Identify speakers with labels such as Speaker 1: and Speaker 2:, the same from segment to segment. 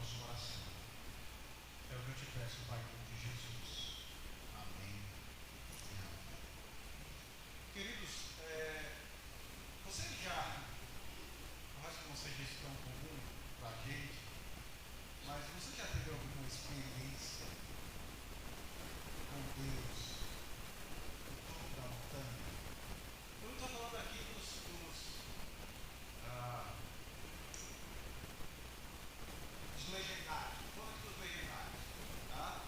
Speaker 1: nosso coração. É o que eu te peço, Pai, em nome de Jesus. Amém. Queridos, você já, por mais que não seja isso tão comum para a gente, mas você já teve alguma experiência com Deus no topo da montanha? Eu não estou falando aqui dos legendários, estou falando aqui dos legendários, tá?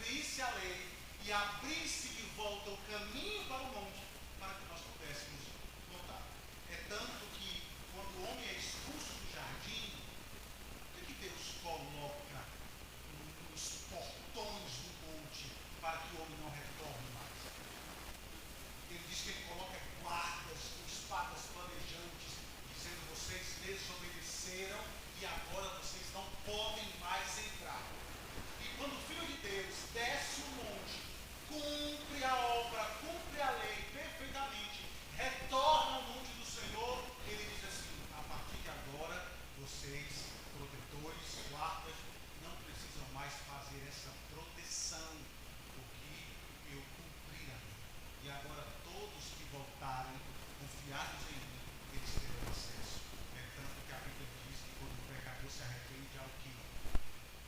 Speaker 1: cumprisse a lei e abrisse de volta o caminho para o monte, para que nós pudéssemos voltar. É tanto que, quando o homem é expulso do jardim, o que Deus coloca nos portões do monte para que o homem não retorne mais? Ele diz que ele coloca guardas com espadas planejantes, dizendo: vocês desobedeceram e agora vocês não podem mais entrar. E quando o Filho de Deus desce o monte, cumpre a obra, cumpre a lei perfeitamente, retorna ao monte do Senhor, ele diz assim: a partir de agora, vocês, protetores, guardas, não precisam mais fazer essa proteção, porque eu cumpri a lei. E agora todos que voltarem, confiados em mim, eles terão acesso. É tanto que a Bíblia diz que quando o pecador se arrepende, há o quê?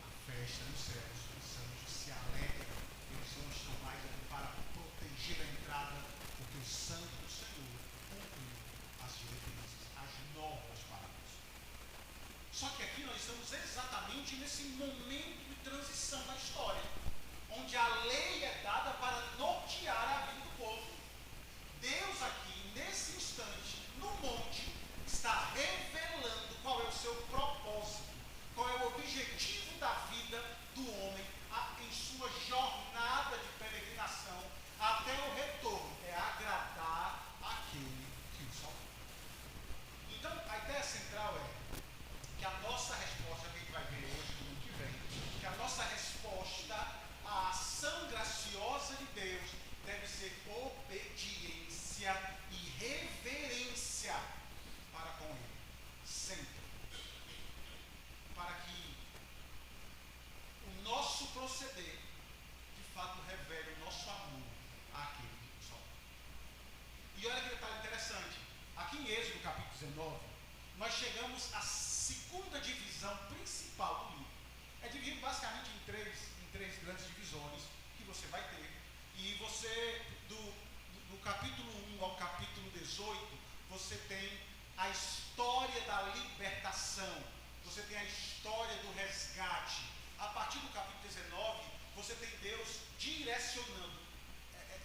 Speaker 1: A festa nos céus, os anjos se alegram, eles não estão mais ali para proteger a entrada, porque o sangue do Senhor cumpriu as diretrizes, as normas para nós. Só que aqui nós estamos exatamente nesse momento de transição da história, onde a lei é dada para nortear a vida do povo. Deus aqui, nesse instante, no monte, está revelando qual é o seu propósito, qual é o objetivo da vida do homem em sua jornada de peregrinação até o retorno. É agradar aquele que o salvou. Então, a ideia central é que a nossa resposta, que a gente vai ver hoje, no que vem, que a nossa resposta à ação graciosa de Deus deve ser obediência e reverência para com Ele, sempre. Para que o nosso proceder, de fato, revele o nosso amor àquele que nos salvou. E olha que detalhe interessante, aqui em Êxodo, capítulo 19, nós chegamos à segunda divisão principal do livro. É dividido basicamente em três grandes divisões que você vai ter. E você, do capítulo 1 ao capítulo 18, você tem a história da libertação, você tem a história do resgate. A partir do capítulo 19, você tem Deus direcionando,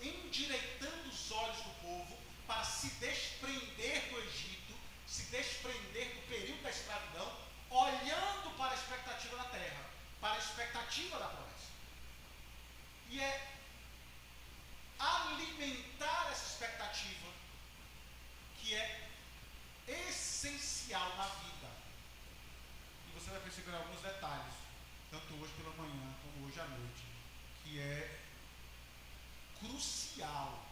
Speaker 1: endireitando os olhos do povo para se desprender do Egito, se desprender do período da escravidão, olhando para a expectativa da terra, para a expectativa da promessa. E é alimentar essa expectativa que é essencial na vida. E você vai perceber alguns detalhes, tanto hoje pela manhã como hoje à noite, que é crucial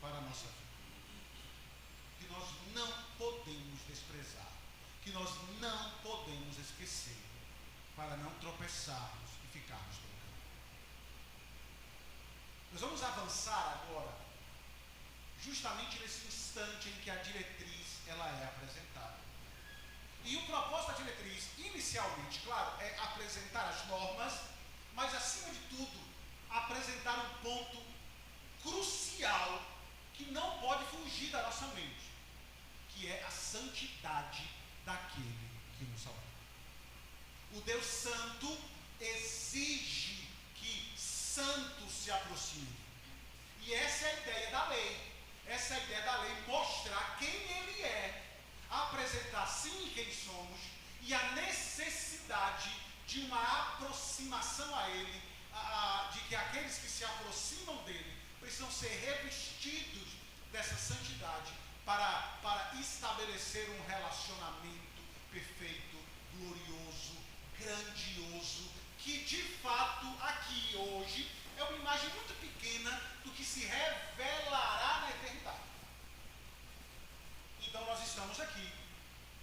Speaker 1: para a nossa vida, que nós não podemos desprezar, que nós não podemos esquecer, para não tropeçarmos e ficarmos pelo caminho. Nós vamos avançar agora, justamente nesse instante em que a diretriz ela é apresentada. E o propósito da diretriz, inicialmente, claro, é apresentar as normas, mas acima de tudo, apresentar um ponto crucial que não pode fugir da nossa mente, que é a santidade daquele que nos salvou. O Deus Santo exige que santo se aproxime. E essa é a ideia da lei. Essa é a ideia da lei, mostrar quem Ele é, apresentar sim quem somos e a necessidade de uma aproximação a Ele, de que aqueles que se aproximam dEle precisam ser revestidos dessa santidade para estabelecer um relacionamento perfeito, glorioso, grandioso, que de fato aqui hoje é uma imagem muito pequena do que se revelará na eternidade. Então nós estamos aqui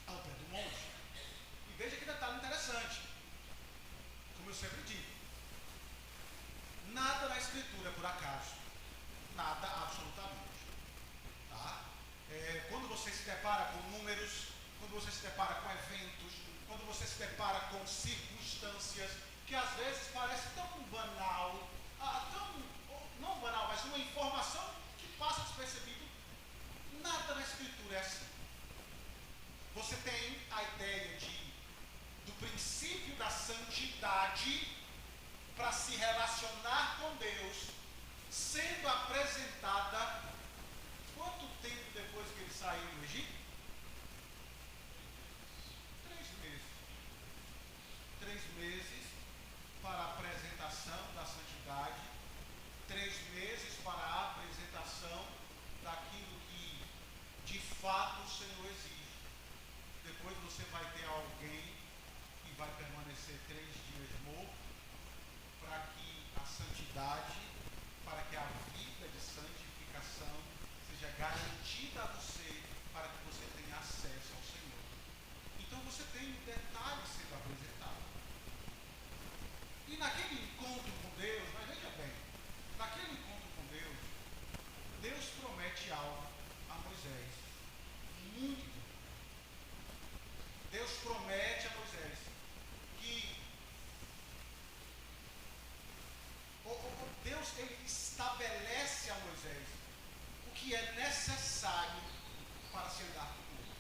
Speaker 1: ao pé do monte. E veja que detalhe interessante. Como eu sempre digo, nada na Escritura é por acaso. Nada absolutamente. Tá? Quando você se depara com números, quando você se depara com eventos, quando você se depara com circunstâncias que às vezes parece tão banal, não banal, mas uma informação que passa despercebido, nada na Escritura é assim. Você tem a ideia do princípio da santidade para se relacionar com Deus, sendo apresentada, quanto tempo depois que ele saiu do Egito? 3 meses. 3 meses para a apresentação da santidade, 3 meses para a apresentação daquilo que de fato o Senhor exige. Depois você vai ter alguém que vai permanecer 3 dias morto, para que a santidade, para que a vida de santificação seja garantida a você, para que você tenha acesso ao Senhor. Então você tem um detalhe sendo apresentado. E naquele encontro com Deus, mas veja bem, naquele encontro com Deus, Deus promete algo a Moisés muito importante. Deus promete a Moisés que Deus ele estabelece a Moisés o que é necessário para se andar com o povo.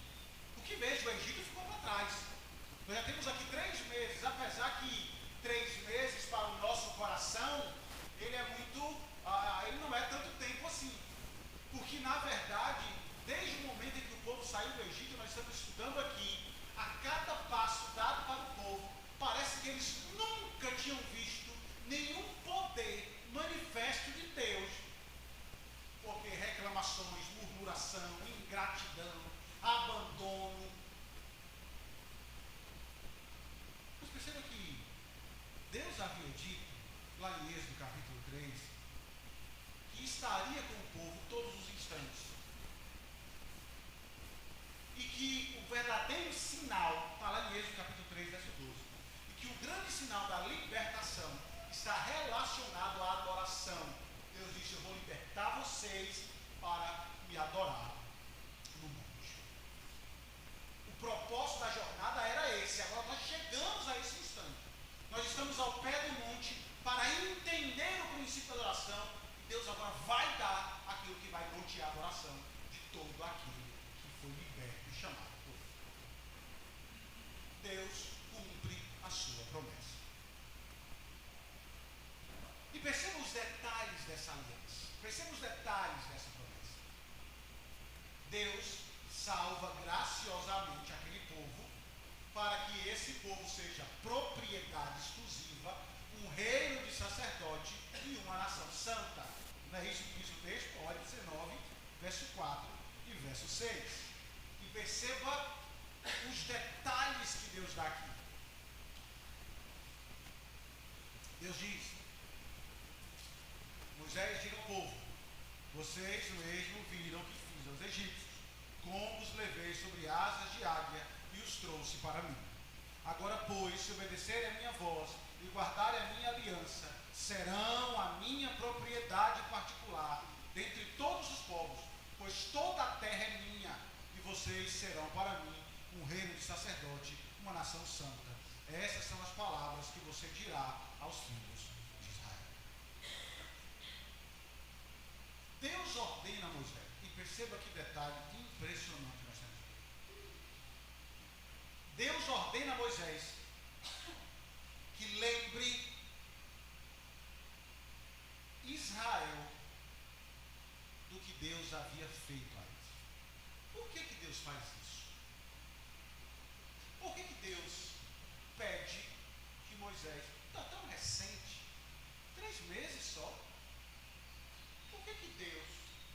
Speaker 1: Porque veja, o Egito ficou para trás. Nós já temos aqui 3 meses, apesar que 3 meses para o nosso coração, ele é muito, ele não é tanto tempo assim. Porque na verdade, desde o momento em que o povo saiu do Egito, nós estamos estudando aqui, a cada passo dado para o povo, parece que eles nunca tinham visto nenhum poder manifesto de Deus. Porque reclamações, murmuração, ingratidão, abandono. Mas perceba que Deus havia dito, lá em Êxodo capítulo 3, que estaria com o povo todos os instantes. E que o verdadeiro sinal, está lá em Êxodo capítulo 3, verso 12, e que o grande sinal da libertação está relacionado à adoração. Deus disse: eu vou libertar vocês para me adorar no monte. O propósito da jornada era esse. Agora nós chegamos a esse instante. Nós estamos ao pé do monte para entender o princípio da adoração. E Deus agora vai dar aquilo que vai nortear a adoração de todo aquele que foi liberto e chamado por Ele. Deus cumpre a sua promessa. E perceba os detalhes dessa aliança. Perceba os detalhes dessa promessa. Deus salva graciosamente aquele povo, para que esse povo seja propriedade exclusiva, um reino de sacerdote e uma nação santa. Não é isso que diz o texto? Olha, 19, verso 4 e verso 6. E perceba os detalhes que Deus dá aqui. Deus diz: Moisés, diga ao povo: vocês mesmo viram o que fiz aos egípcios, como os levei sobre asas de águia e os trouxe para mim. Agora, pois, se obedecerem a minha voz e guardarem a minha aliança, serão a minha propriedade particular dentre todos os povos, pois toda a terra é minha, e vocês serão para mim um reino de sacerdote, uma nação santa. Essas são as palavras que você dirá aos filhos de Israel. Deus ordena a Moisés, e perceba que detalhe impressionante nós temos. Deus ordena a Moisés que lembre Israel do que Deus havia feito a eles. Por que Deus faz isso? Por que Deus pede que Moisés, está tão recente, 3 meses só, por que Deus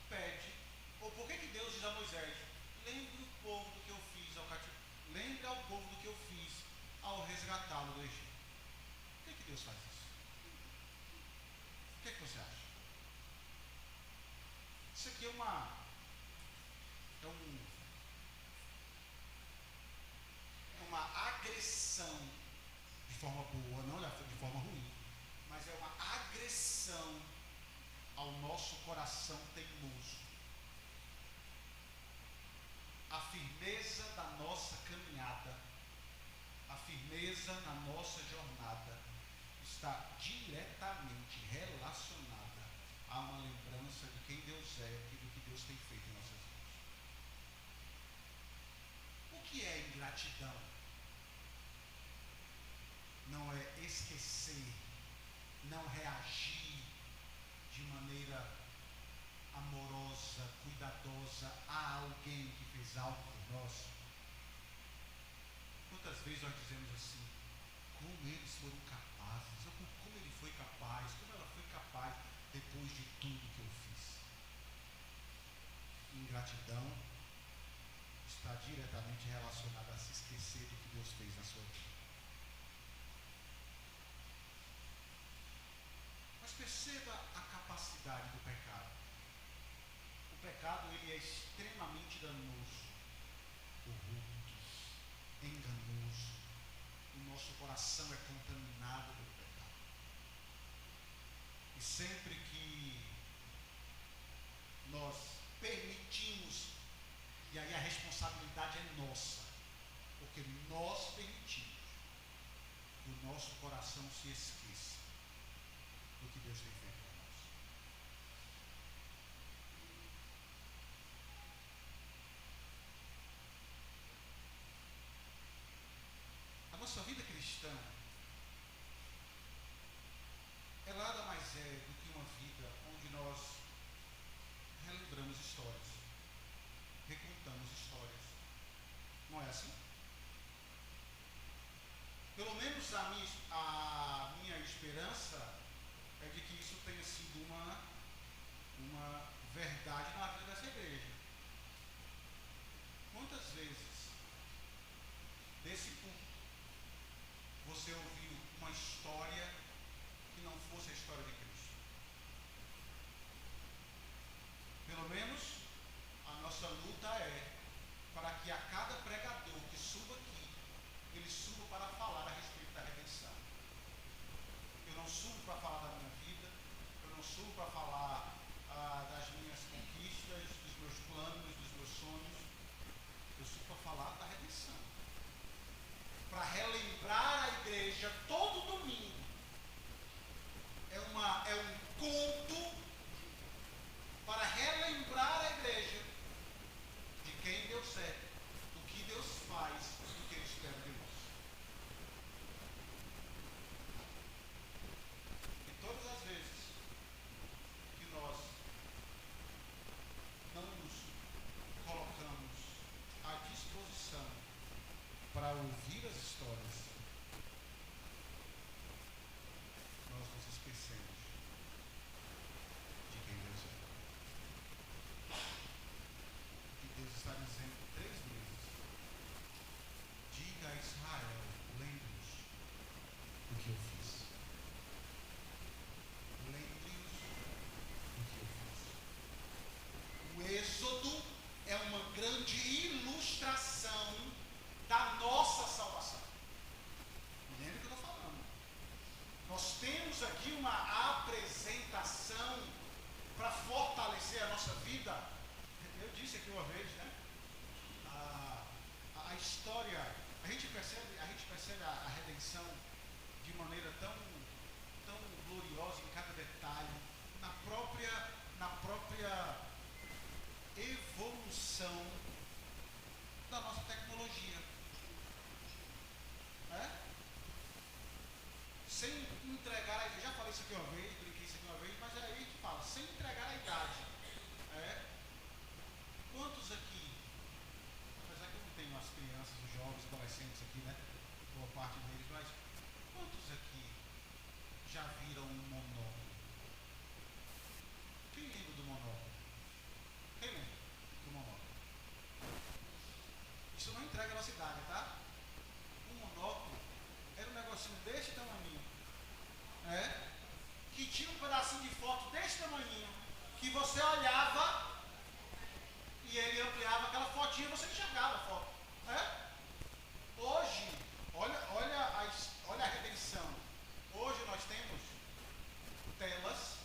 Speaker 1: pede, ou por que Deus diz a Moisés: lembre o povo do que eu fiz ao cativeiro, lembre ao povo do que eu fiz ao resgatá-lo do Egito? Por que Deus faz isso? O que você acha? Isso aqui é uma agressão, de forma boa, não de forma ruim, mas é uma agressão ao nosso coração teimoso. A firmeza da nossa caminhada, a firmeza na nossa jornada está diretamente relacionada a uma lembrança de quem Deus é e do que Deus tem feito em nossas vidas. O que é ingratidão? Não é esquecer não reagir de maneira amorosa, cuidadosa a alguém que fez algo por nós? Quantas vezes nós dizemos assim: como eles foram capazes, ou como ele foi capaz, como ela foi capaz depois de tudo que eu fiz? Ingratidão está diretamente relacionada a se esquecer do que Deus fez na sua vida. Mas perceba a capacidade do pecado. O pecado, ele é extremamente danoso, corrupto, enganoso. O nosso coração é contaminado pelo pecado. E sempre que nós permitimos, e aí a responsabilidade é nossa, porque nós permitimos que o nosso coração se esqueça do que Deus tem feito por nós. A nossa vida cristã é nada mais é do que uma vida onde nós relembramos histórias, recontamos histórias. Não é assim? Pelo menos a minha esperança é de que isso tenha sido uma verdade na vida dessa igreja. Quantas vezes desse púlpito você ouviu uma história que não fosse a história de Cristo? Pelo menos a nossa luta é para que a cada pregador que suba aqui, ele suba para falar a respeito da redenção. Eu não subo para falar da minha vida, eu não subo para falar das minhas conquistas, dos meus planos, dos meus sonhos. Eu subo para falar da redenção. Para relembrar a igreja todo domingo. É um conto para relembrar a igreja de quem Deus é, do que Deus faz, do que Ele espera de nós. E todas as vezes que nós não nos colocamos à disposição para ouvir as histórias, nós nos esquecemos de quem Deus é. O que Deus está dizendo 3 vezes: diga a Israel, lembre-os do que eu fiz. Lembre-os do que eu fiz. O Êxodo é uma grande ilustração da nossa salvação. Lembra o que eu estou falando? Nós temos aqui uma apresentação para fortalecer a nossa vida. Eu disse aqui uma vez, né? A história, a gente percebe a redenção de maneira tão gloriosa em cada detalhe, na própria evolução da nossa tecnologia. Sem entregar a idade, já falei isso aqui uma vez, brinquei isso aqui uma vez, mas aí a gente fala, sem entregar a idade. Quantos aqui, apesar que eu não tenho as crianças, os jovens, adolescentes aqui, né? Boa parte deles, mas quantos aqui já viram um monóculo? Quem lembra do monóculo? Quem lembra do monóculo? Isso não entrega a nossa idade, tá? O monóculo era um negocinho desse tamanho, que tinha um pedacinho de foto desse tamanho, que você olhava e ele ampliava aquela fotinha e você enxergava a foto. Hoje, olha a redenção. Hoje nós temos telas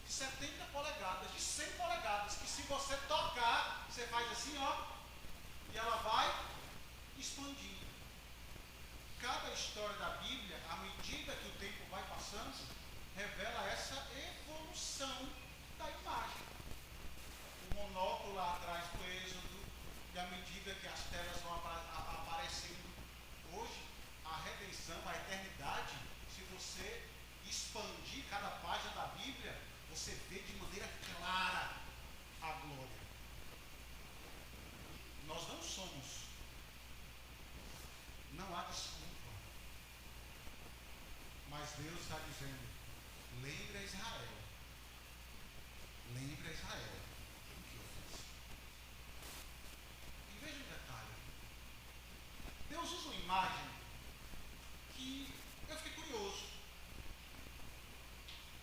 Speaker 1: de 70 polegadas, de 100 polegadas, que se você tocar, você faz assim, ó, e ela vai expandindo. Cada história da Bíblia, à medida que o tempo vai passando, revela essa evolução da imagem. O monóculo lá atrás do Êxodo, e à medida que as telas vão aparecendo, hoje, a redenção, a eternidade, se você expandir cada página da Bíblia, você vê de maneira clara a glória. Nós não somos. Não há desculpa. Mas Deus está dizendo, lembre a Israel. Lembre a Israel o que eu fiz. E veja um detalhe. Deus usa uma imagem que eu fiquei curioso.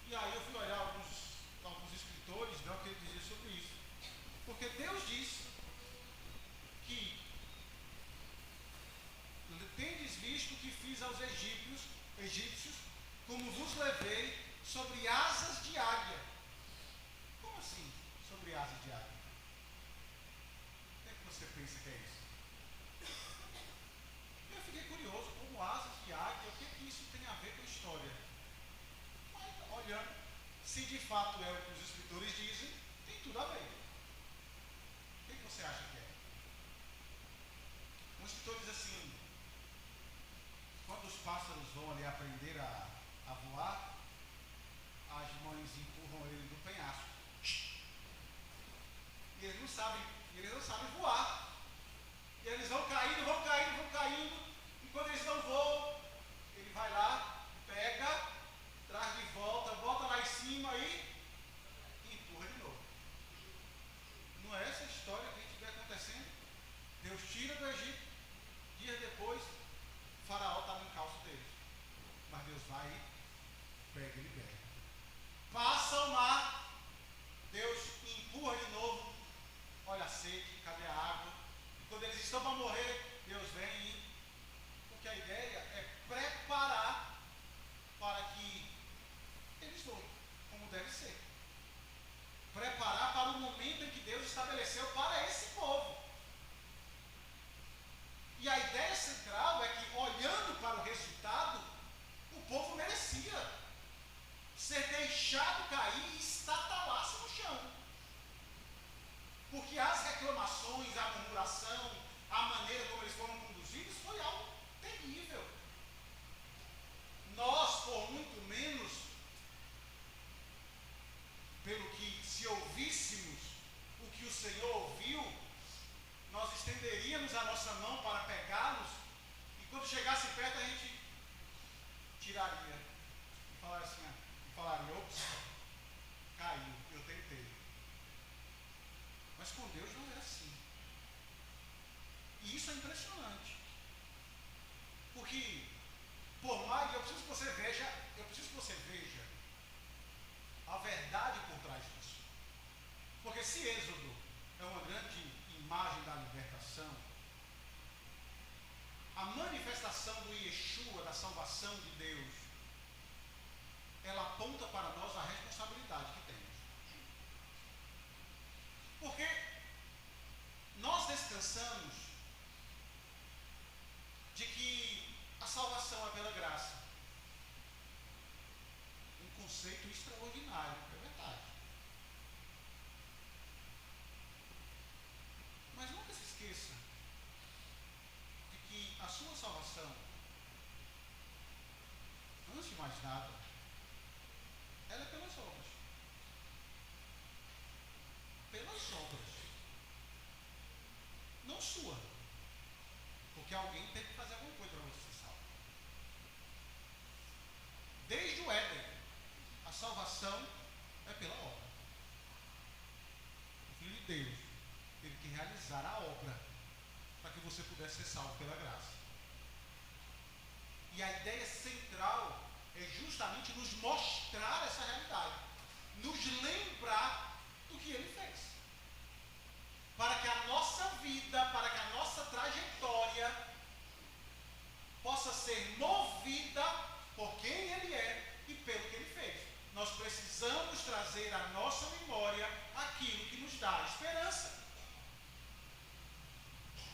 Speaker 1: E aí eu fui olhar alguns escritores, ver o que ele dizia sobre isso. Porque Deus diz que tendes visto o que fiz aos egípcios, como vos levei sobre asas de águia. Como assim, sobre asas de águia? O que é que você pensa que é isso? Eu fiquei curioso, como asas de águia, o que é que isso tem a ver com a história? Mas, olhando, se de fato é o que os escritores dizem, tem tudo a ver. O que você acha que é? Um escritor diz assim, quando os pássaros vão ali aprender a voar, as mães empurram ele do penhasco. E eles não sabem voar. E eles vão caindo, e quando eles não voam, ele vai lá, pega, traz de volta, bota lá em cima e empurra de novo. Não é essa a história que a gente vê acontecendo? Deus tira do Egito, dias depois, o faraó está no encalço deles. Mas Deus vai e pega e libera. Passa o mar, Deus empurra de novo, olha a sede, cadê a água? E quando eles estão para morrer, Deus vem e... Porque a ideia é preparar para que eles voem, como deve ser. Preparar para o momento em que Deus estabeleceu para esse povo. E a ideia central é que, olhando para o resultado, o povo merecia ser deixado cair e estatalar-se no chão. Porque as reclamações, a murmuração, a maneira como eles foram conduzidos foi algo terrível. Nós, por muito menos, pelo que se ouvíssemos o que o Senhor ouviu, nós estenderíamos a nossa mão para pegá-los e quando chegasse perto a gente tiraria e falaria, ops, caiu, eu tentei. Mas com Deus não é assim. E isso é impressionante. Porque, por mais, eu preciso que você veja a verdade por trás disso. Porque se Êxodo é uma grande imagem da libertação, a manifestação do Yeshua, da salvação de Deus, ela aponta para nós a responsabilidade que temos. Porque nós descansamos de que a salvação é pela graça. Um conceito extraordinário, é verdade. Mas nunca se esqueça de que a sua salvação, antes de mais nada, ela é pelas obras. Pelas obras. Não sua. Porque alguém tem que fazer alguma coisa para você ser salvo. Desde o Éden, a salvação é pela obra. O Filho de Deus teve que realizar a obra para que você pudesse ser salvo pela graça. E a ideia central é justamente nos mostrar essa realidade, nos lembrar do que Ele fez, para que a nossa vida, para que a nossa trajetória possa ser movida por quem Ele é e pelo que Ele fez. Nós precisamos trazer à nossa memória aquilo que nos dá esperança.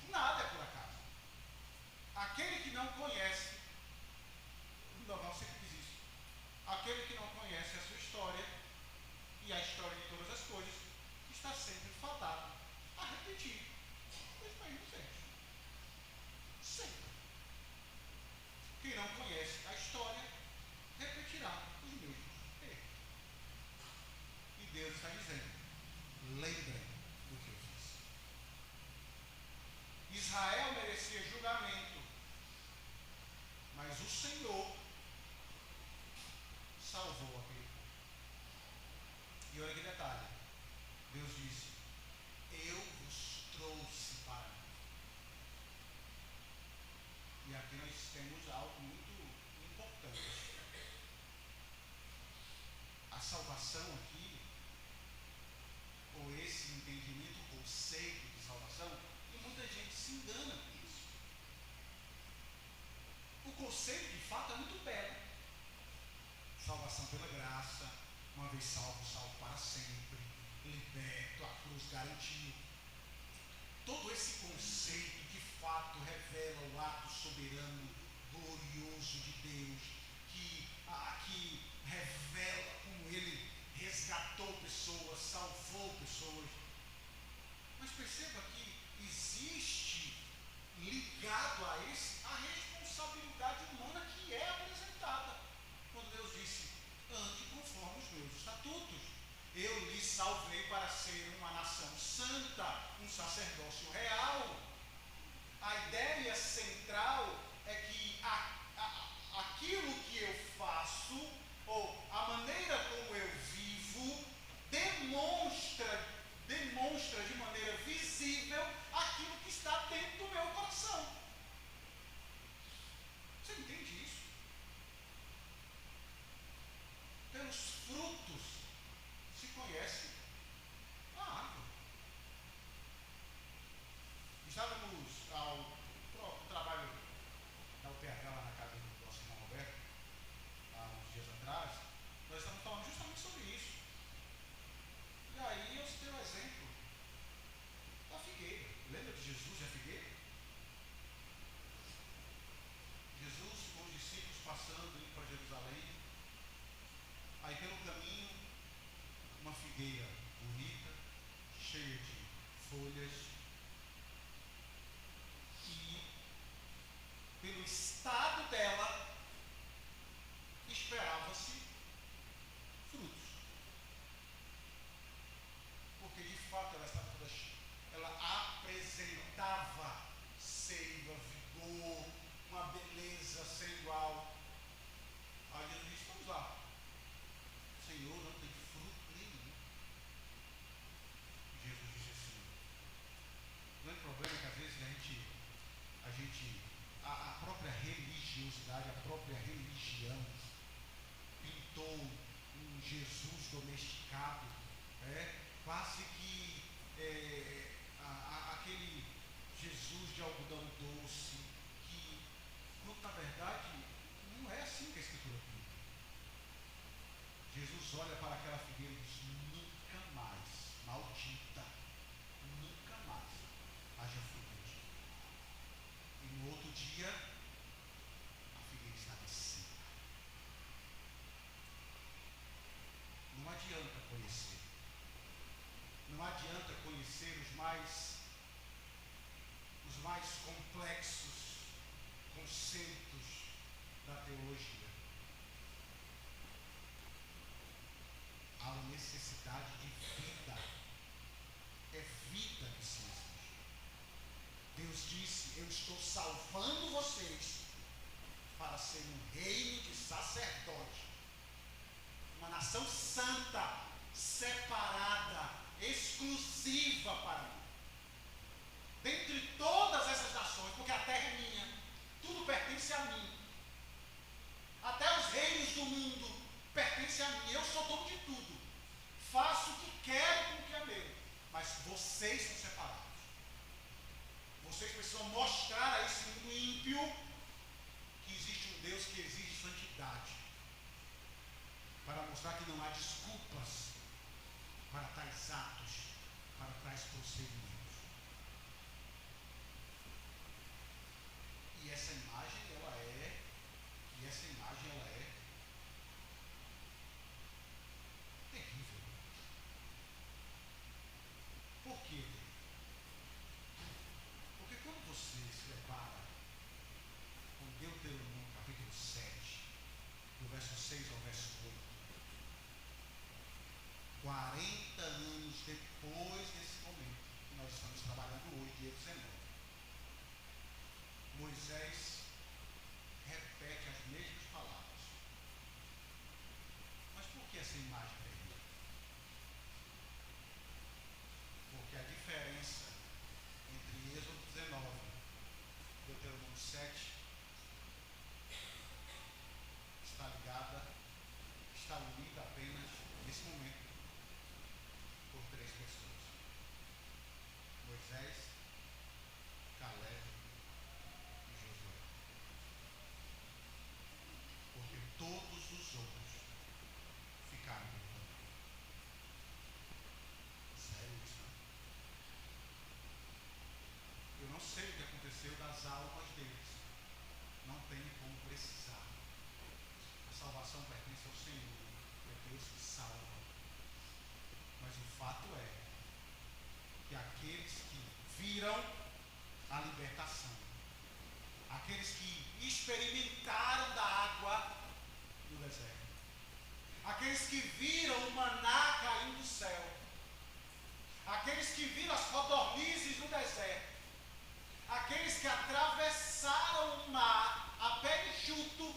Speaker 1: Nada é por acaso. Aquele que não conhece, o Noval sempre diz isso, aquele que não conhece a sua história e a história de todas as coisas, está sempre fadado a repetir. Senhor salvou aquele povo. E olha que detalhe, Deus disse: eu vos trouxe para mim. E aqui nós temos algo muito importante. A salvação aqui, ou esse entendimento, o conceito de salvação, e muita gente se engana com isso. O conceito de fato é muito belo. Salvação pela graça, uma vez salvo, salvo para sempre, liberto, a cruz garantiu. Todo esse conceito de fato revela o ato soberano, glorioso de Deus, que revela como Ele resgatou pessoas, salvou pessoas. Mas perceba que existe ligado a responsabilidade humana que é apresentada. Quando Deus disse: ande conforme os meus estatutos, eu lhe salvei para ser uma nação santa, um sacerdócio real. A ideia central é que aquilo que eu faço, ou a maneira como eu vivo, demonstra de maneira visível aquilo que está dentro do meu coração. Você entende isso? Pelos frutos se conhece a árvore. Estávamos ao trabalho da UPH lá na casa do nosso irmão Roberto, há uns dias atrás. Nós estamos falando justamente sobre isso. E aí eu citei o exemplo da figueira. Lembra de Jesus e a figueira? Jesus com os discípulos passando, indo para Jerusalém. Aí pelo caminho, uma figueira bonita, cheia de folhas. E pelo estado dela, esperava-se frutos. Porque de fato ela apresentava seiva, vigor, uma beleza sem igual. Aí Jesus disse: vamos lá. O Senhor não tem fruto nenhum. E Jesus disse assim: o grande problema é que às vezes a própria religiosidade, a própria religião pintou um Jesus domesticado, quase que aquele Jesus de algodão doce, que, na verdade, não é assim que a Escritura pinta. Jesus olha para aquela figueira e diz: nunca mais, maldita, nunca mais haja fruto. E no outro dia, a figueira estava seca. Não adianta conhecer. Não adianta conhecer os mais complexos conceitos da teologia. Há uma necessidade de vida. É vida que se exige. Deus disse: eu estou salvando vocês para ser um reino de sacerdote, uma nação santa, separada, exclusiva para mim. Dentre todas essas nações, porque a terra é minha, tudo pertence a mim. Até os reinos do mundo pertencem a mim. Eu sou dono de tudo. Faço o que quero com o que é meu. Mas vocês são separados. Vocês precisam mostrar a esse mundo ímpio que existe um Deus que exige santidade, para mostrar que não há desculpas para tais atos, para tais procedimentos. E essa imagem ela é terrível. Por quê? Porque quando você se depara com Deuteronômio capítulo 7, do verso 6 ao verso 8, 40 anos depois desse momento que nós estamos trabalhando hoje, dia 19, Moisés repete as mesmas que viram o maná caindo do céu, aqueles que viram as codornizes no deserto, aqueles que atravessaram o mar a pé enxuto,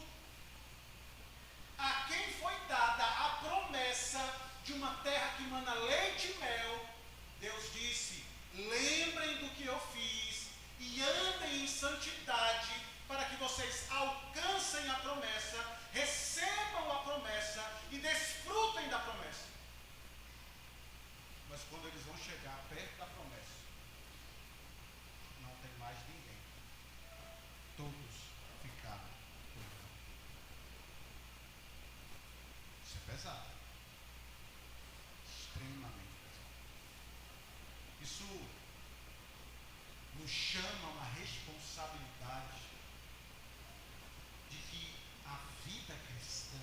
Speaker 1: a quem foi dada a promessa de uma terra que mana leite e mel, Deus disse: lembrem do que eu fiz e andem em santidade, para que vocês alcancem a promessa, recebam a promessa e desfrutem da promessa. Mas quando eles vão chegar perto da promessa, não tem mais ninguém. Todos ficaram por lá. Isso é pesado. Extremamente pesado. Isso nos chama a uma responsabilidade de que a vida cristã,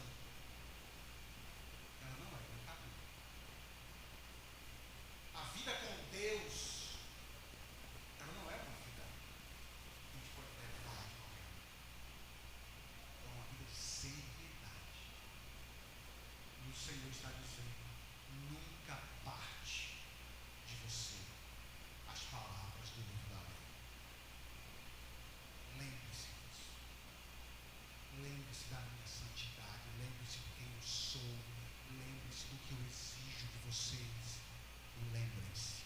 Speaker 1: ela não é brincadeira. A vida com Deus, ela não é uma vida que a gente pode levar de qualquer um. É uma vida de seriedade. E o Senhor está dizendo: nunca parte de você as palavras do livro da lei. Lembre-se disso. Lembre-se da minha santidade. Lembre-se de quem eu sou. Lembre-se do que eu exijo de vocês. Lembrem-se.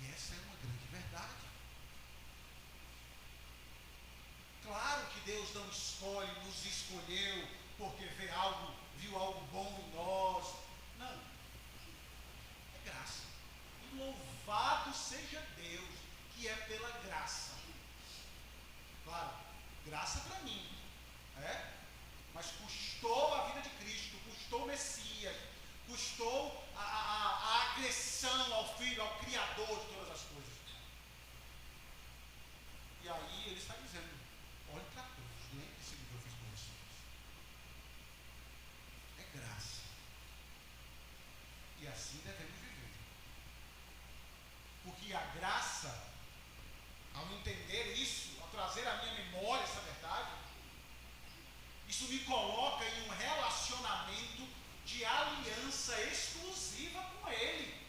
Speaker 1: E essa é uma grande verdade. Claro que Deus não escolhe, nos escolheu porque viu algo bom em nós. Não. É graça. E louvado seja Deus, que é pela graça. Claro, graça para mim. Mas custou a vida de Cristo, custou o Messias, custou a agressão ao Filho, ao Criador de todas as coisas. E aí ele está dizendo: olhe para todos, lembre-se do que eu fiz por vocês. É graça. E assim devemos viver. Porque a graça, ao entender isso, ao trazer à minha memória essa verdade, isso me coloca em um relacionamento de aliança exclusiva com Ele.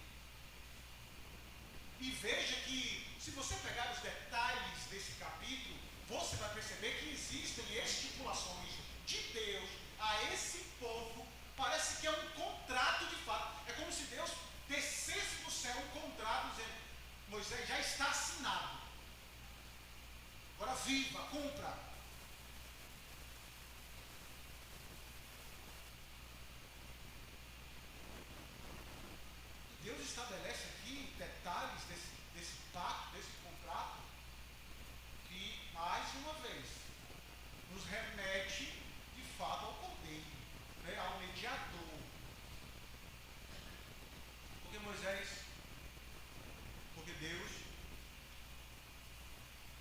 Speaker 1: E veja que, se você pegar os detalhes desse capítulo, você vai perceber que existem estipulações de Deus a esse povo. Parece que é um contrato de fato. É como se Deus descesse do céu um contrato dizendo: Moisés, já está assinado. Agora viva, cumpra. Deus estabelece aqui detalhes desse pacto, desse contrato, que, mais uma vez, nos remete de fato ao Cordeiro, ao mediador. Porque Deus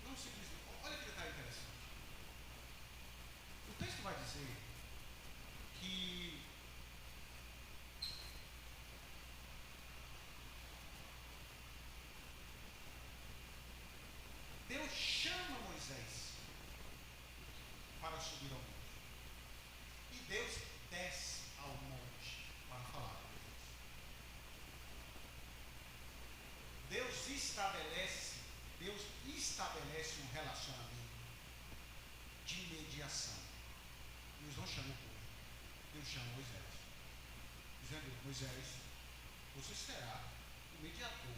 Speaker 1: não simplesmente. Olha que detalhe interessante. O texto vai dizer que Deus chama Moisés para subir ao monte. E Deus desce ao monte para falar com Deus. Deus estabelece um relacionamento de mediação. Deus não chama o povo. Deus chama Moisés. Dizendo: Moisés, você será o mediador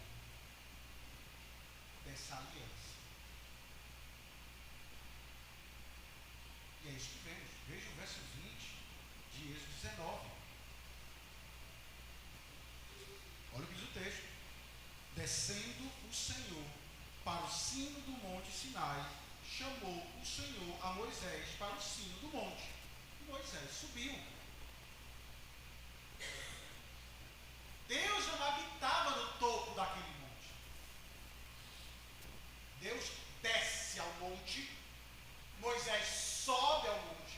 Speaker 1: dessa aliança. E é isso que vemos. Veja o verso 20 de Êxodo 19. Olha o que diz o texto: descendo o Senhor para o cimo do monte Sinai, chamou o Senhor a Moisés para o cimo do monte. E Moisés subiu. Deus não habitava no topo daquele monte. Deus desce ao monte, Moisés sobe ao monte,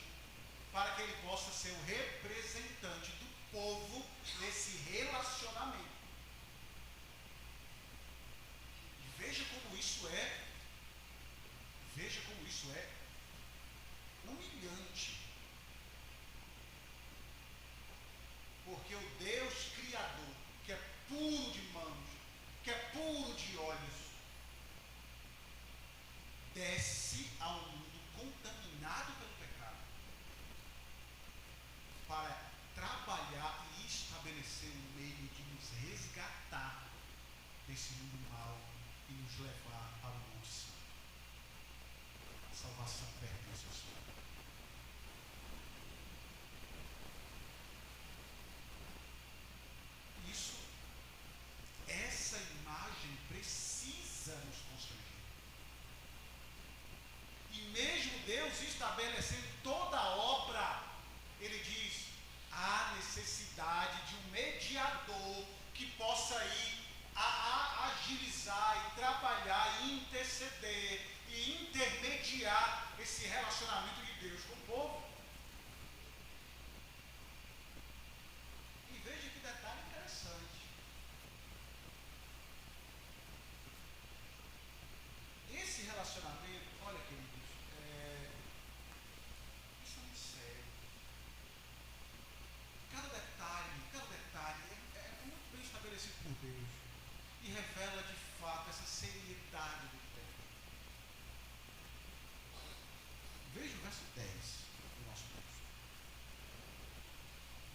Speaker 1: para que ele possa ser o representante do povo nesse relacionamento. E veja como isso é humilhante. ser um meio de nos resgatar desse mundo mal e nos levar para o Monte Santo. A salvação pertence ao Senhor. Essa imagem precisa nos constranger. E mesmo Deus estabelecendo toda a obra, Ele diz: há necessidade de um mediador que possa ir a agilizar e trabalhar e interceder e intermediar esse relacionamento de Deus com o povo. E veja que detalhe interessante. Esse relacionamento, olha, queridos, isso é muito sério. Cada detalhe é muito bem estabelecido por Deus e revela de fato essa seriedade do tempo. Veja o verso 10 do nosso texto.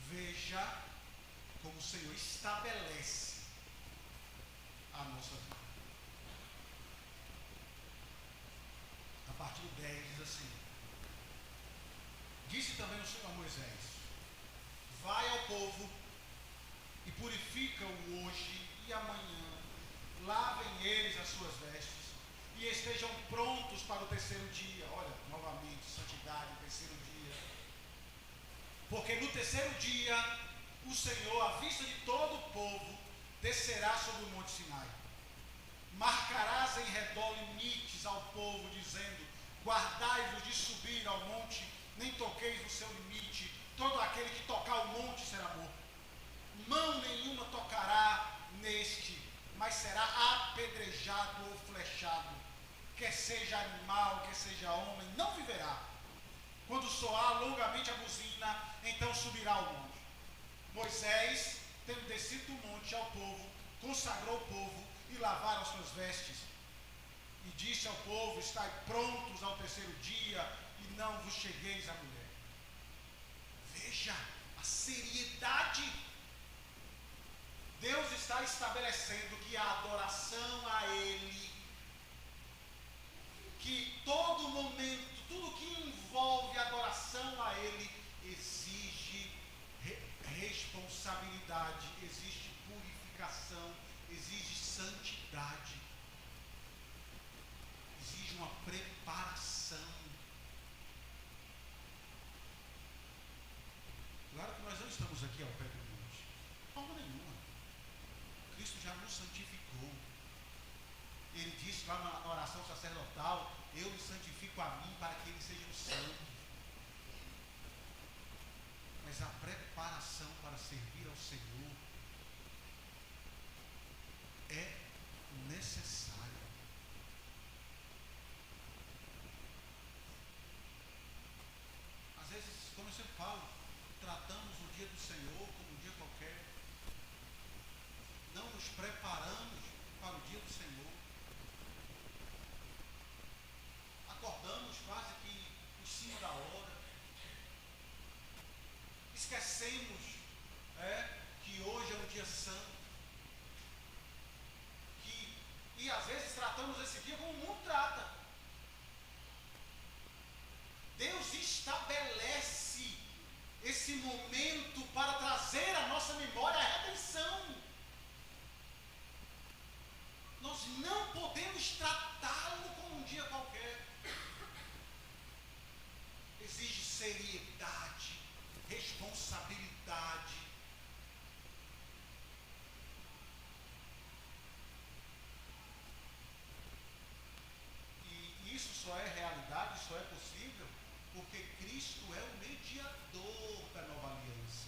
Speaker 1: Veja como o Senhor estabelece a nossa vida. A partir do 10 diz assim: disse também o Senhor a Moisés: vai ao povo e purifica-o hoje e amanhã, lavem eles as suas vestes e estejam prontos para o terceiro dia. Olha, novamente, santidade, terceiro dia. Porque no terceiro dia, o Senhor, à vista de todo o povo, descerá sobre o monte Sinai. Marcarás em redor limites ao povo, dizendo: guardai-vos de subir ao monte, nem toqueis no seu limite. Todo aquele que tocar o monte será morto. Mão nenhuma tocará neste, mas será apedrejado ou flechado. Quer seja animal, quer seja homem, não viverá. Quando soar longamente a buzina, então subirá ao monte. Moisés, tendo descido do monte ao povo, consagrou o povo e lavaram as suas vestes. E disse ao povo: estai prontos ao terceiro dia, e não vos chegueis à mulher. Veja a seriedade. Deus está estabelecendo que a adoração a Ele, que todo momento, tudo que envolve adoração a Ele, exige responsabilidade, exige purificação, exige santidade, exige uma preparação. Claro que nós não estamos aqui ao pé do monte, de forma nenhuma. Cristo já nos santificou. Ele disse lá na oração sacerdotal: eu me santifico a mim para que eles sejam santos. Mas a preparação para servir ao Senhor é necessária. Às vezes, como eu sempre falo, tratamos o dia do Senhor como um dia qualquer. Não nos preparamos para o dia do Senhor. Acordamos quase que em cima da hora. Esquecemos que hoje é um dia santo. E às vezes tratamos esse dia como o mundo trata. Deus estabelece esse momento para trazer à nossa memória a redenção. Nós não podemos tratá-lo como um dia qualquer. Exige seriedade, responsabilidade. E isso só é realidade, só é possível porque Cristo é o mediador da nova aliança.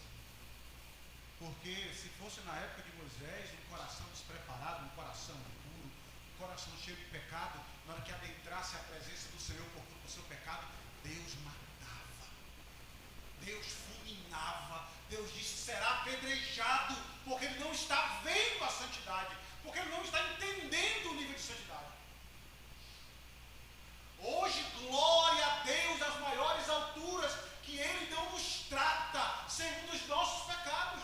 Speaker 1: Porque se fosse na época de Moisés, um coração despreparado, um coração impuro, um coração cheio de pecado, na hora que adentrasse a presença do Senhor por conta do seu pecado, Deus matava, Deus fulminava, Deus disse: será apedrejado, porque ele não está vendo a santidade, porque ele não está entendendo o nível de santidade. Hoje, glória a Deus às maiores alturas, que Ele não nos trata segundo os nossos pecados.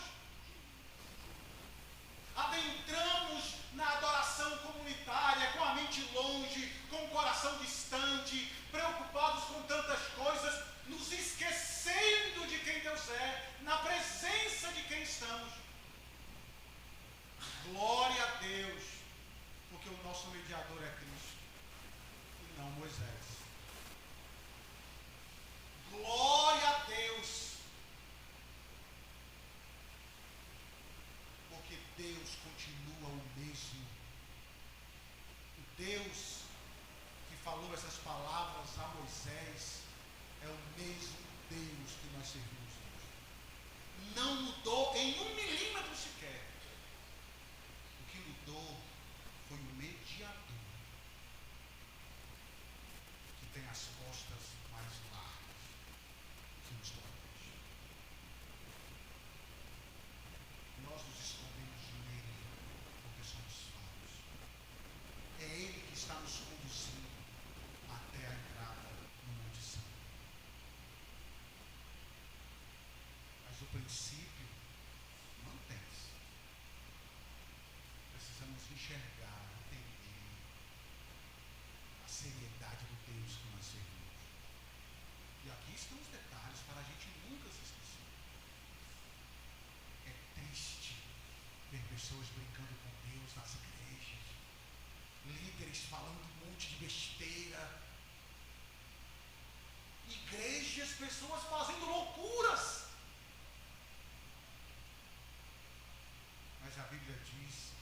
Speaker 1: costas mais largas que nos protege. Nós nos escondemos nele porque somos falhos. É ele que está nos conduzindo até a entrada no Monte Santo. Mas o princípio mantém-se. Precisamos enxergar, entender a seriedade do Deus que nós servimos. E aqui estão os detalhes para a gente nunca se esquecer. É triste ver pessoas brincando com Deus nas igrejas, líderes falando um monte de besteira, igrejas, pessoas fazendo loucuras. Mas a Bíblia diz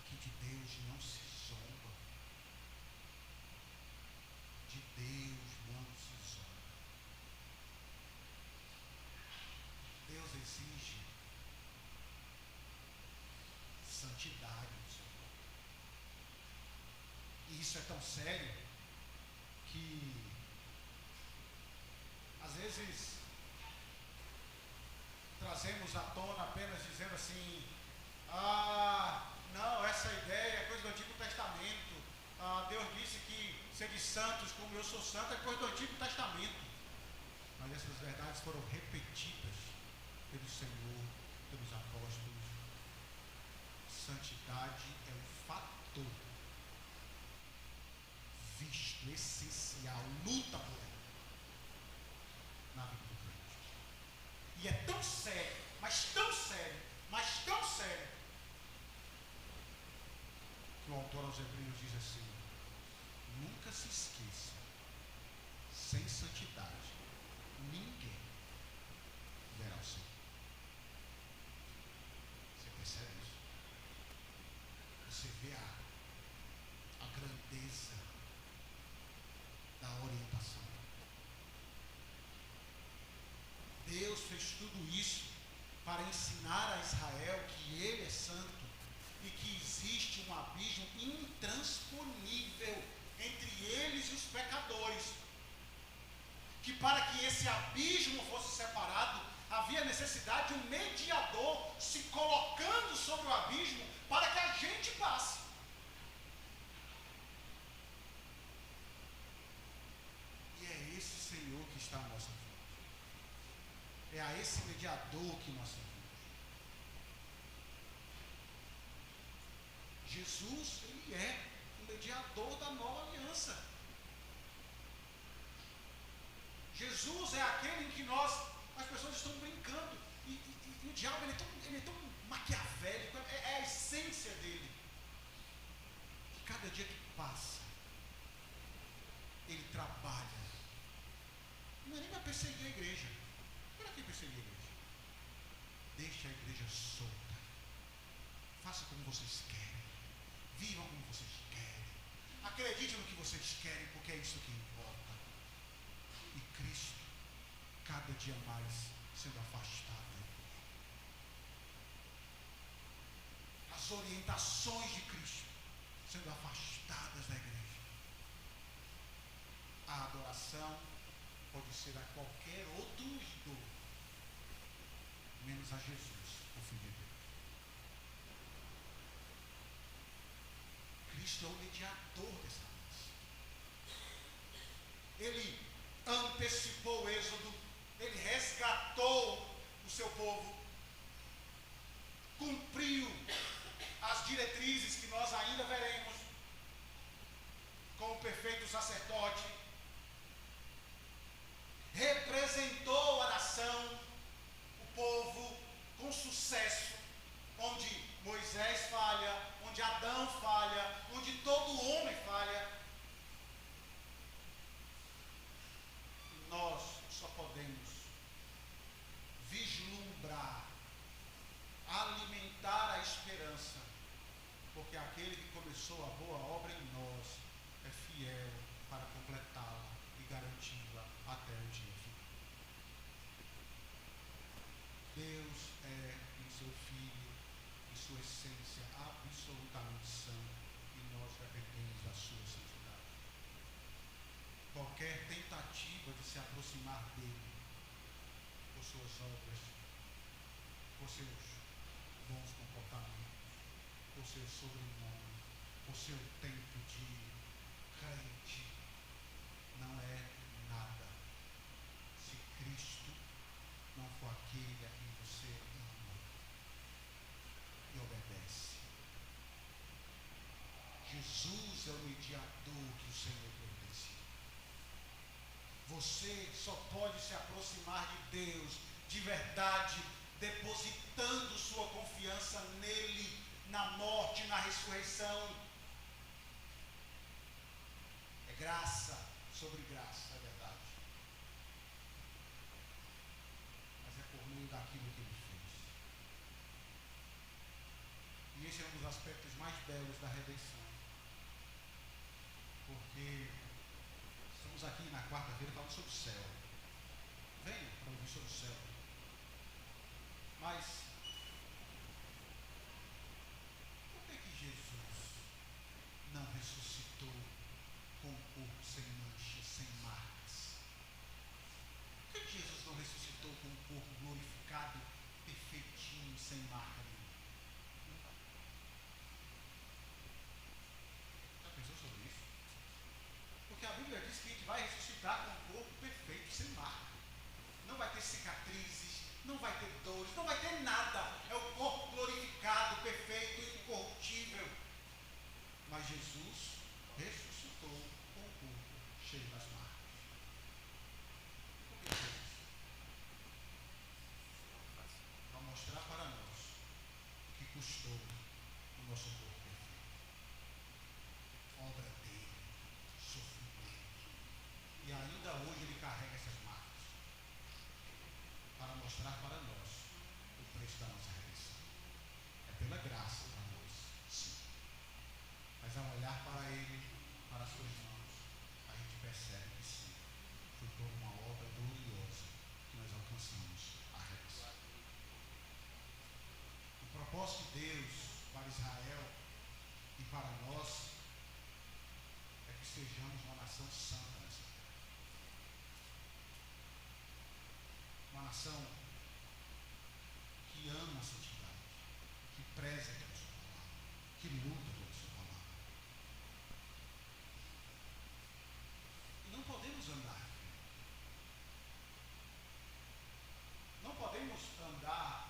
Speaker 1: que de Deus não se zomba. De Deus não se zomba. Deus exige santidade no seu povo. E isso é tão sério que às vezes trazemos à tona apenas dizendo assim: não, essa ideia é coisa do Antigo Testamento. Deus disse que sede santos como eu sou santo, é coisa do Antigo Testamento. Mas essas verdades foram repetidas pelo Senhor, pelos apóstolos. Santidade é um fator visto, essencial, luta por ela na vida do crente. E é tão sério, mas tão sério, mas tão sério, que o autor aos Hebreus diz assim: nunca se esqueça, sem santidade ninguém verá o Senhor. Você percebe isso? Você vê a grandeza da orientação. Deus fez tudo isso para ensinar a Israel que Ele é santo e que existe um abismo intransponível entre eles e os pecadores. Que para que esse abismo fosse separado, havia necessidade de um mediador se colocando sobre o abismo para que a gente passe. E é esse Senhor que está à nossa frente. É a esse mediador que nós servimos. Jesus, Ele é o mediador da nova aliança. Jesus é aquele em que as pessoas estão brincando. E o diabo, ele é tão maquiavélico, é a essência dele. Que cada dia que passa, ele trabalha. Não é nem para perseguir a igreja. Para que perseguir a igreja? Deixa a igreja solta. Faça como vocês querem. Vivam como vocês querem. Acreditem no que vocês querem, porque é isso que importa. E Cristo, cada dia mais, sendo afastado. As orientações de Cristo sendo afastadas da igreja. A adoração pode ser a qualquer outro ídolo, menos a Jesus, o Filho de Deus. Cristo é o mediador dessa aliança. Ele antecipou o êxodo, ele resgatou o seu povo, cumpriu as diretrizes que nós ainda veremos, como o perfeito sacerdote, representou a nação, o povo, com sucesso, onde Moisés falha, onde Adão falha, onde todo homem falha. E nós só podemos vislumbrar, alimentar a esperança, porque aquele que começou a boa obra em nós é fiel para completá-la e garanti-la até o dia final. Deus é em seu Filho, em sua essência, absolutamente santo, e nós dependemos da sua santidade. qualquer tentativa de se aproximar dele, por suas obras, por seus bons comportamentos, por seu sobrenome, por seu tempo de crente, não é nada se Cristo não for aquele a quem você ama e obedece. Jesus é o mediador que o Senhor providenciou. Você só pode se aproximar de Deus de verdade depositando sua confiança nele, na morte, na ressurreição. É graça sobre graça, é verdade. Mas é por meio daquilo que ele fez. E esse é um dos aspectos mais belos da redenção. Porque estamos aqui na quarta-feira falando sobre o céu. Venha para ouvir sobre o céu. Mas por que Jesus não ressuscitou com o corpo sem mancha, sem marcas? Por que Jesus não ressuscitou com o corpo glorificado, perfeitinho, sem marca nenhuma? Já pensou sobre isso? Porque a Bíblia diz que a gente vai ressuscitar com o corpo perfeito, sem marca. Não vai ter cicatrizes, não vai ter dores, não vai ter nada. É o corpo glorificado, perfeito, incorruptível. Mas Jesus ressuscitou com o corpo cheio das marcas. Por que Jesus? Para mostrar para nós o que custou o nosso corpo perfeito. Obra dele, sofrimento. E ainda hoje ele carrega essas marcas para mostrar para nós o preço da nossa redenção. É pela graça para nós, sim. Mas ao olhar para ele, para as suas mãos, a gente percebe que sim, foi por uma obra gloriosa que nós alcançamos a redenção. O propósito de Deus para Israel e para nós é que sejamos uma nação santa nessa terra. Uma nação que ama a santidade, que preza pela sua palavra, que luta pela sua palavra. E não podemos andar. Não podemos andar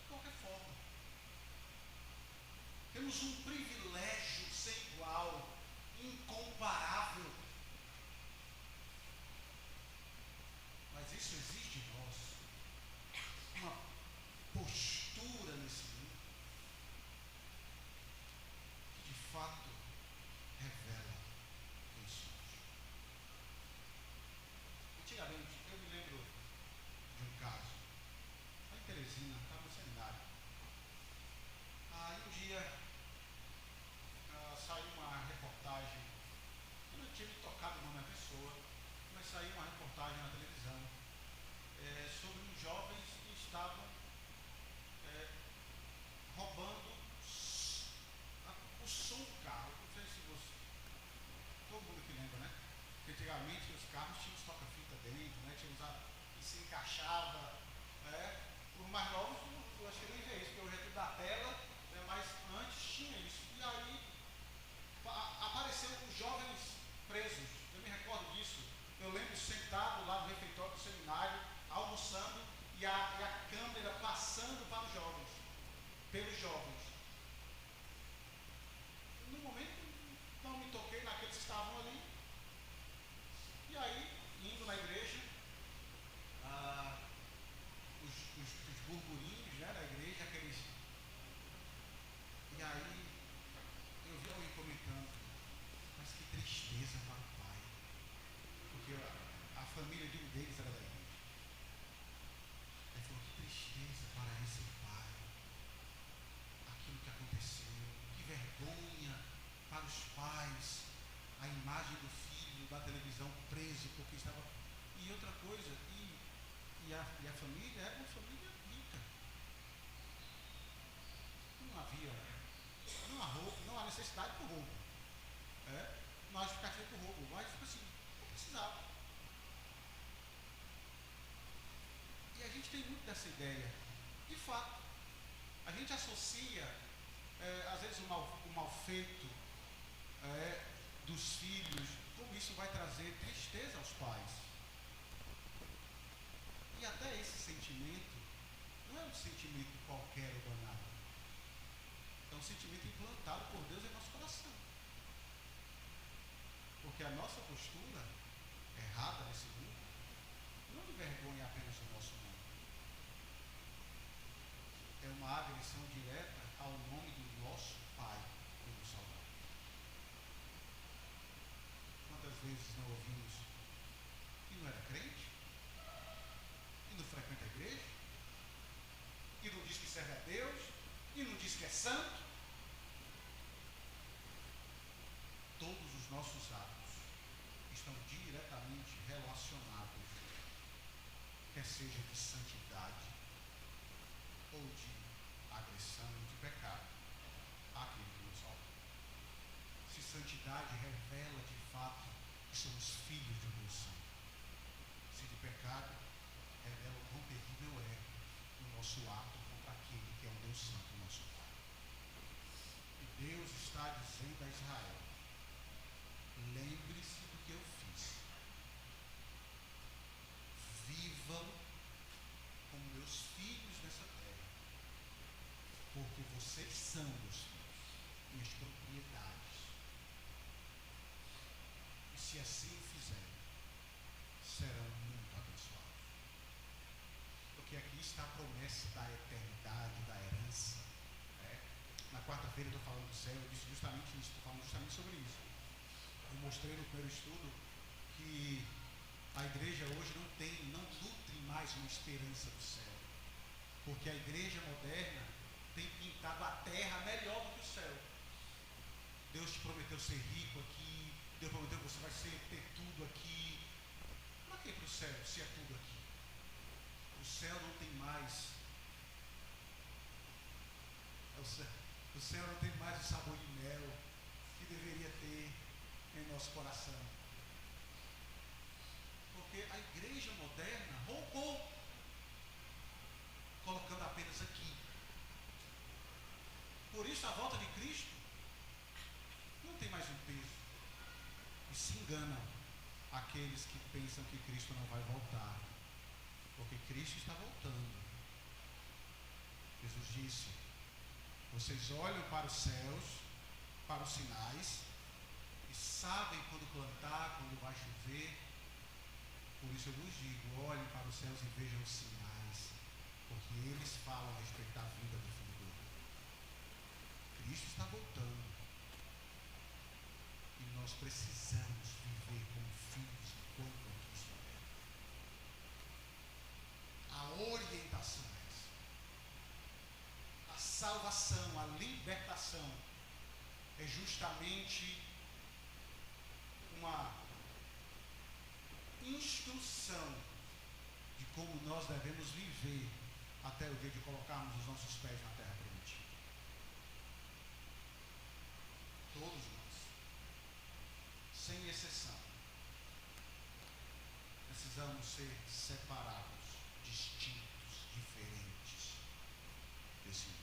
Speaker 1: de qualquer forma. Temos um privilégio sem igual, incomparável. Mas isso exige de nós uma postura nesse mundo que de fato revela quem somos. Antigamente, eu me lembro de um caso, lá em Teresina, estava no seminário. Aí um dia saiu uma reportagem, eu não tinha me tocado o nome da pessoa, mas saiu uma reportagem na televisão sobre uns jovens que estavam roubando o som do carro. Não sei se você, todo mundo que lembra, né? Porque antigamente os carros tinham os toca-fita dentro, né? Tinha usado e se encaixava. Os mais novos, eu acho que nem vê isso, porque hoje é tudo da tela, né? Mas antes tinha isso. E aí apareceram os jovens presos. Eu me recordo disso. Eu lembro sentado lá no refeitório do seminário, almoçando, e a câmera passando para os jovens, pelos jovens. No momento, não me toquei naqueles que estavam ali. E aí, indo na igreja, os burburinhos, né, da igreja, aqueles. E aí, eu vi alguém comentando, mas que tristeza para o pai. Porque a família de um deles era da igreja. Ele falou, que tristeza para esse pai. Aquilo que aconteceu. Que vergonha para os pais. A imagem do filho da televisão preso porque estava. E outra coisa, e a família era uma família rica. Não há necessidade por roubo. Não há justificativa por roubo, mas tipo assim, precisava. E a gente tem muito dessa ideia. De fato, a gente associa, às vezes, o mal feito dos filhos, como isso vai trazer tristeza aos pais. E até esse sentimento não é um sentimento qualquer ou banal. É um sentimento implantado por Deus em nosso coração. Porque a nossa postura errada nesse mundo não envergonha apenas o nosso nome. É uma agressão direta ao nome do nosso Pai que nos salvou. Quantas vezes não ouvimos que não era crente? E não frequenta a igreja? E não diz que serve a Deus? E não diz que é santo? Todos os nossos atos estão diretamente relacionados, quer seja de santidade ou de agressão, de pecado, àquele que nos salva. Se santidade revela de fato que somos filhos de Deus Santo. Se de pecado, revela o quão terrível é o nosso ato contra aquele que é o Deus Santo, nosso Pai. E Deus está dizendo a Israel: lembre-se do que eu fiz. Vivam como meus filhos nessa terra, porque vocês são meus filhos, minhas propriedades. E se assim fizerem, serão muito abençoados. Porque aqui está a promessa da eternidade, da herança. Na quarta-feira eu estou falando do céu, eu disse justamente isso, estou falando justamente sobre isso. Eu mostrei no primeiro estudo que a igreja hoje não nutre mais uma esperança do céu. Porque a igreja moderna tem pintado a terra melhor do que o céu. Deus te prometeu ser rico aqui, Deus prometeu que você vai ter tudo aqui. Para que para o céu, se é tudo aqui? O céu não tem mais. O céu não tem mais o sabor de mel que deveria ter em nosso coração. Porque a igreja moderna roubou, colocando apenas aqui. Por isso a volta de Cristo não tem mais um peso. E se enganam aqueles que pensam que Cristo não vai voltar. Porque Cristo está voltando. Jesus disse: vocês olham para os céus, para os sinais, e sabem quando plantar, quando vai chover. Por isso eu vos digo: olhem para os céus e vejam os sinais, porque eles falam a respeito da vinda do Filho do Homem. Cristo está voltando. E nós precisamos viver como filhos enquanto aqui estiver. A orientação é essa. A salvação, a libertação é justamente uma instrução de como nós devemos viver até o dia de colocarmos os nossos pés na terra prometida. Todos nós, sem exceção, precisamos ser separados, distintos, diferentes desse mundo.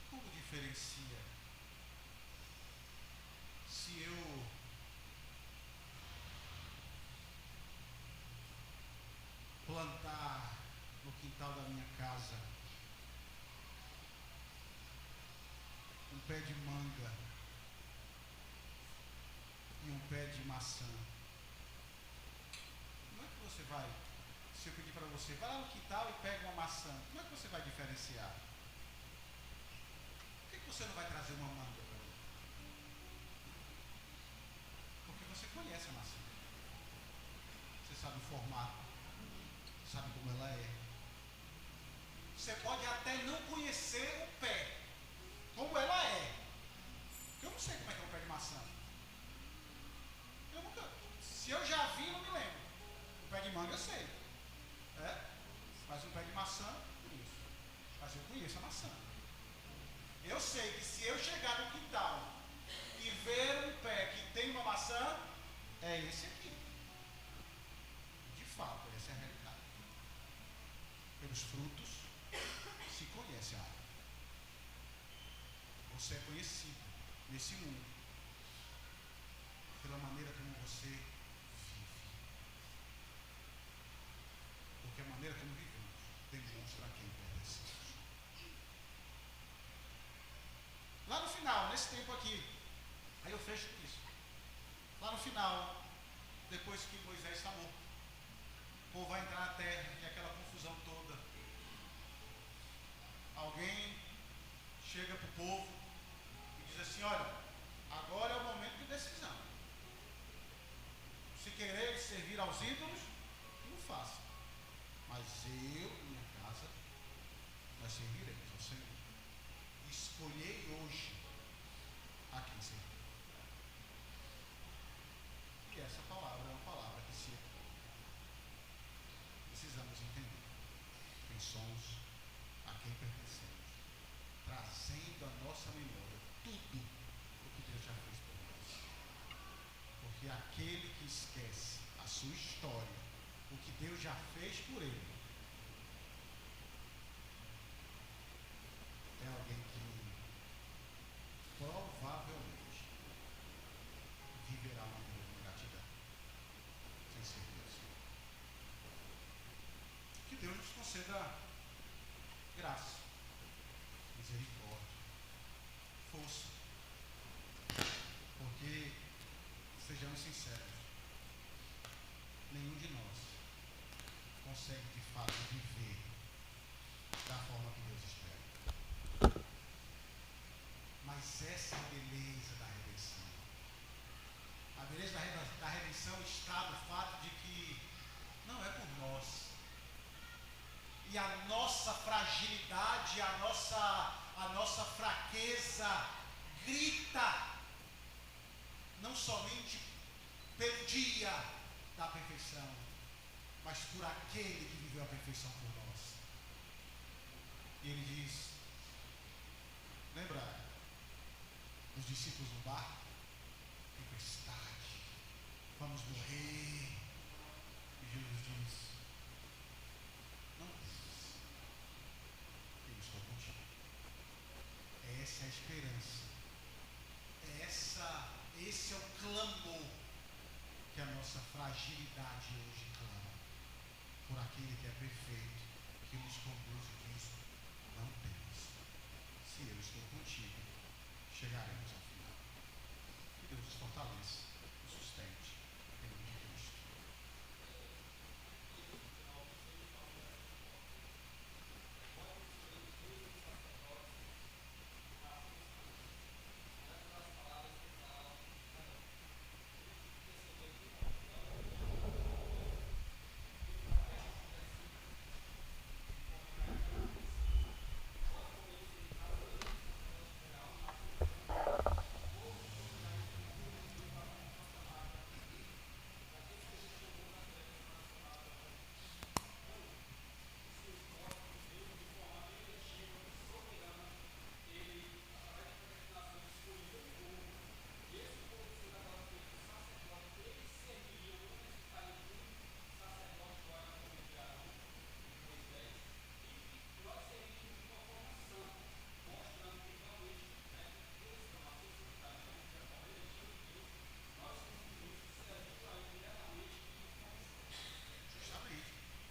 Speaker 1: Como diferencia? Se eu plantar no quintal da minha casa um pé de manga e um pé de maçã, como é que você vai, se eu pedir para você, vai lá no quintal e pega uma maçã, como é que você vai diferenciar? Por que você não vai trazer uma manga para mim? Porque você conhece a maçã. Você sabe o formato, sabe como ela é. Você pode até não conhecer o pé, como ela é. Eu não sei como é que é um pé de maçã. Eu nunca. Se eu já vi, não me lembro. O pé de manga eu sei. Mas um pé de maçã, não conheço. Mas eu conheço a maçã. Eu sei que se eu chegar no quintal e ver um pé que é esse aqui. De fato, essa é a realidade. Pelos frutos se conhece a árvore. Você é conhecido nesse mundo pela maneira como você vive. Porque a maneira como vivemos demonstra a quem pertencemos. Lá no final, nesse tempo aqui, aí eu fecho com isso. Lá no final, depois que Moisés está morto, o povo vai entrar na terra e aquela confusão toda. Alguém chega para o povo e diz assim: olha, agora é o momento de decisão. Se quereis servir aos ídolos, não faça. Mas eu e minha casa, nós serviremos ao Senhor. Escolhei hoje a quem servir. E essa palavra é uma palavra que se precisamos entender quem somos, a quem pertencemos, trazendo à nossa memória tudo o que Deus já fez por nós. Porque aquele que esquece a sua história, o que Deus já fez por ele, é alguém que provavelmente viverá uma vida de gratidão, sem ser Deus. Que Deus nos conceda graça, misericórdia, força. Porque, sejamos sinceros, nenhum de nós consegue de fato viver da forma que Deus espera. Mas essa é a beleza da redenção. A beleza da redenção está no fato de que não é por nós. E a nossa fragilidade, a nossa fraqueza grita, não somente pelo dia da perfeição, mas por aquele que viveu a perfeição por nós. E ele diz, lembra dos discípulos no barco? Tempestade, vamos morrer. E Jesus diz, não temas, eu estou contigo. Essa é a esperança. Esse é o clamor que a nossa fragilidade hoje clama. Por aquele que é perfeito, que nos conduz e diz, não temas. Se eu estou contigo, chegaremos ao final. Que Deus nos fortaleça, nos sustente, em nome de Cristo.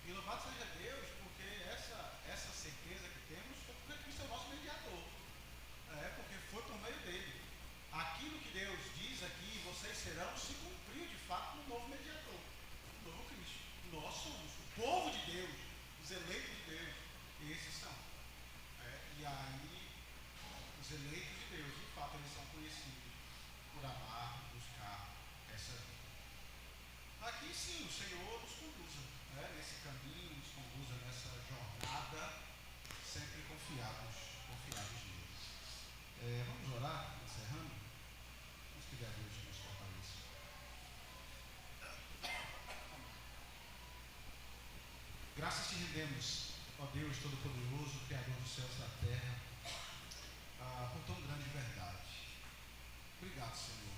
Speaker 1: E louvado seja Deus, porque essa certeza que temos foi porque Cristo é o nosso mediador. Porque foi por meio dele. Aquilo que Deus diz aqui, vocês serão, se cumpriu de fato no novo mediador, no novo Cristo. Nós somos o povo de Deus, os eleitos de Deus. E esses são. E aí, os eleitos de Deus, de fato, eles são conhecidos por amar, buscar essa vida. Aqui sim, o Senhor nos conduza nesse caminho, nos conduza nessa jornada, sempre confiados nele. Vamos orar, encerrando? Vamos pedir a Deus que nos fortaleça. Graças te rendemos, ó Deus Todo-Poderoso, Criador dos céus e da terra, por tão grande verdade. Obrigado, Senhor,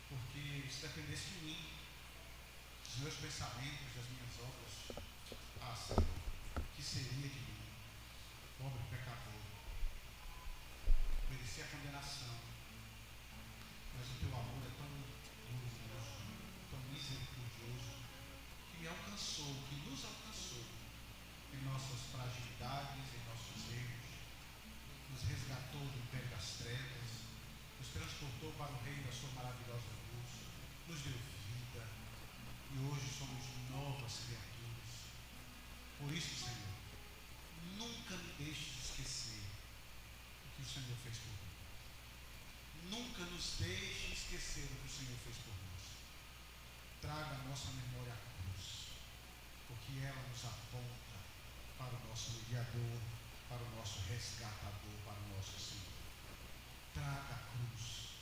Speaker 1: porque se dependesse de mim, dos meus pensamentos, das minhas obras, Senhor, que seria de mim, pobre pecador? Merecia a condenação, mas o teu amor é tão glorioso, tão misericordioso, que me alcançou, que nos alcançou em nossas fragilidades, em nossos erros, nos resgatou do império das trevas, nos transportou para o reino da sua maravilhosa luz, nos deu vida, e hoje somos novas criaturas. Por isso, Senhor, nunca me deixe de esquecer o que o Senhor fez por mim. Nunca nos deixe esquecer o que o Senhor fez por nós. Traga a nossa memória à cruz, porque ela nos aponta para o nosso mediador, para o nosso resgatador, para o nosso Senhor. Traga a cruz,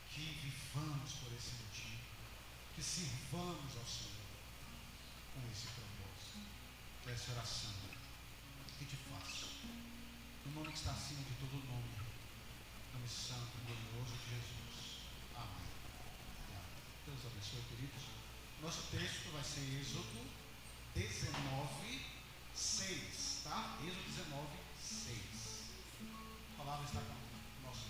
Speaker 1: que vivamos por esse motivo, que sirvamos ao Senhor com esse propósito. Essa oração que te faço, no nome que está acima de todo nome, nome santo e glorioso de Jesus. Amém. Deus abençoe, queridos. Nosso texto vai ser Êxodo 19, 6, tá? Êxodo 19, 6. A palavra está com o nosso